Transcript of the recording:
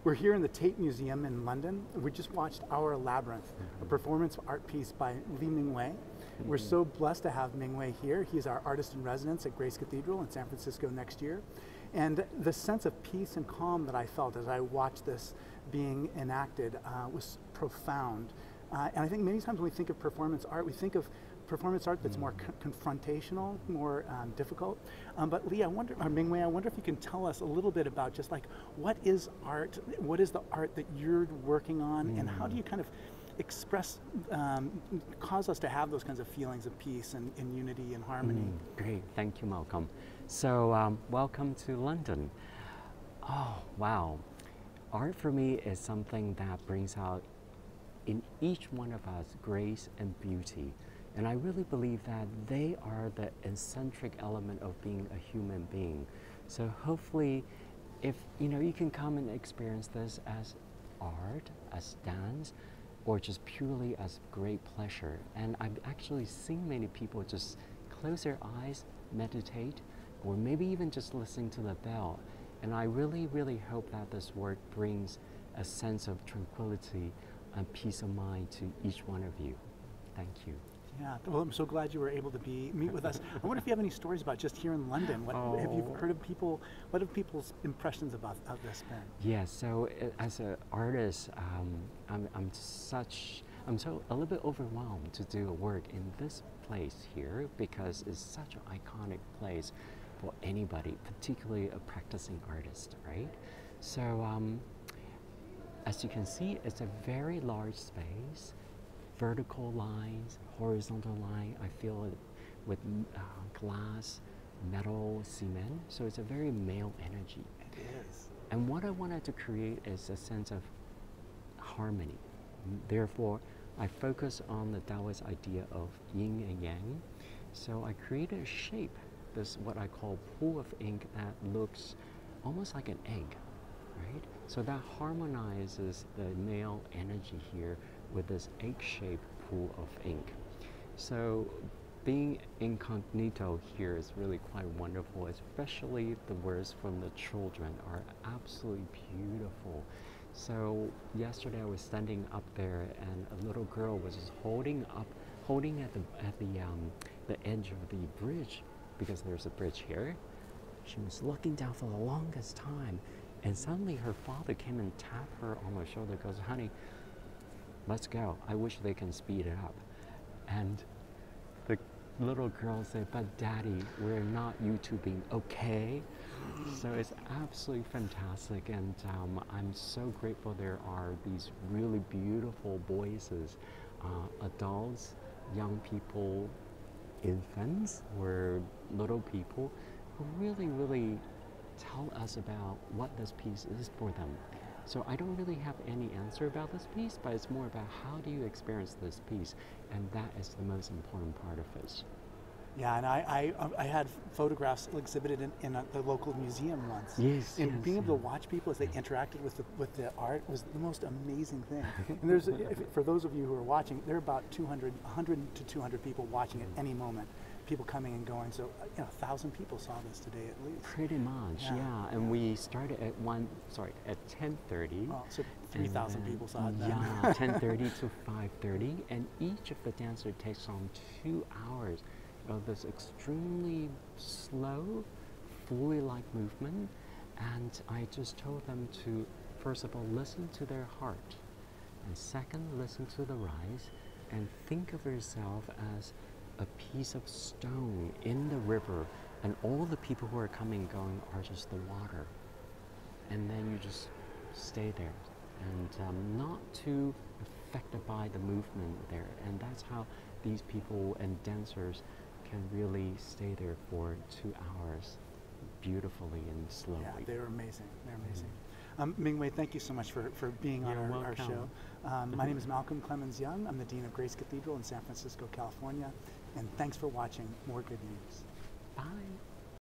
We're here in the Tate Museum in London. We just watched Our Labyrinth, a performance art piece by Lee Mingwei. We're so blessed to have Mingwei here. He's our artist in residence at Grace Cathedral in San Francisco next year. And the sense of peace and calm that I felt as I watched this being enacted was profound. And I think many times when we think of performance art, we think of performance art that's more confrontational, more difficult. But Lee, Mingwei, I wonder if you can tell us a little bit about just like, what is art? What is the art that you're working on? And how do you kind of express, cause us to have those kinds of feelings of peace and unity and harmony? Great, thank you, Malcolm. So welcome to London. Oh, wow. Art for me is something that brings out in each one of us grace and beauty. And I really believe that they are the eccentric element of being a human being. So hopefully, if you can come and experience this as art, as dance, or just purely as great pleasure. And I've actually seen many people just close their eyes, meditate, or maybe even just listening to the bell. And I really, really hope that this work brings a sense of tranquility and peace of mind to each one of you. Thank you. Yeah, well, I'm so glad you were able to meet with us. I wonder if you have any stories about just here in London. What have you heard of people? What have people's impressions of this been? Yeah, so as an artist, I'm so a little bit overwhelmed to do work in this place here because it's such an iconic place for anybody, particularly a practicing artist, right? So as you can see, it's a very large space. Vertical lines, horizontal line, I feel it with glass, metal, cement. So it's a very male energy. It is. And what I wanted to create is a sense of harmony. Therefore, I focus on the Taoist idea of yin and yang. So I created a shape, this what I call pool of ink that looks almost like an egg, right? So that harmonizes the male energy here with this egg-shaped pool of ink. So being incognito here is really quite wonderful, especially the words from the children are absolutely beautiful. So yesterday I was standing up there and a little girl was just holding at the edge of the bridge, because there's a bridge here. She was looking down for the longest time, and suddenly her father came and tapped her on the shoulder, goes, "Honey, let's go. I wish they can speed it up." And the little girl said, "But Daddy, we're not YouTubing, okay?" So it's absolutely fantastic, and I'm so grateful there are these really beautiful voices, adults, young people, infants, or little people who really, really tell us about what this piece is for them. So I don't really have any answer about this piece, but it's more about how do you experience this piece, and that is the most important part of it. Yeah, and I had photographs exhibited in the local museum once. Yes. And being able to watch people as they interacted with the art was the most amazing thing. And there's, for those of you who are watching, there are about 100 to 200 people watching at any moment. People coming and going, so 1,000 people saw this today at least. Pretty much, yeah. And we started at 10:30. Oh, so 3,000 people saw it then. Yeah, 10:30 to 5:30, and each of the dancers takes on 2 hours of this extremely slow, Foley-like movement. And I just told them to, first of all, listen to their heart, and second, listen to the rise, and think of yourself as a piece of stone in the river, and all the people who are coming and going are just the water. And then you just stay there, and not too affected by the movement there. And that's how these people and dancers can really stay there for 2 hours beautifully and slowly. Yeah, they're amazing. They're amazing. Mingwei, thank you so much for being on our show. My name is Malcolm Clemens Young. I'm the Dean of Grace Cathedral in San Francisco, California. And thanks for watching More Good News. Bye.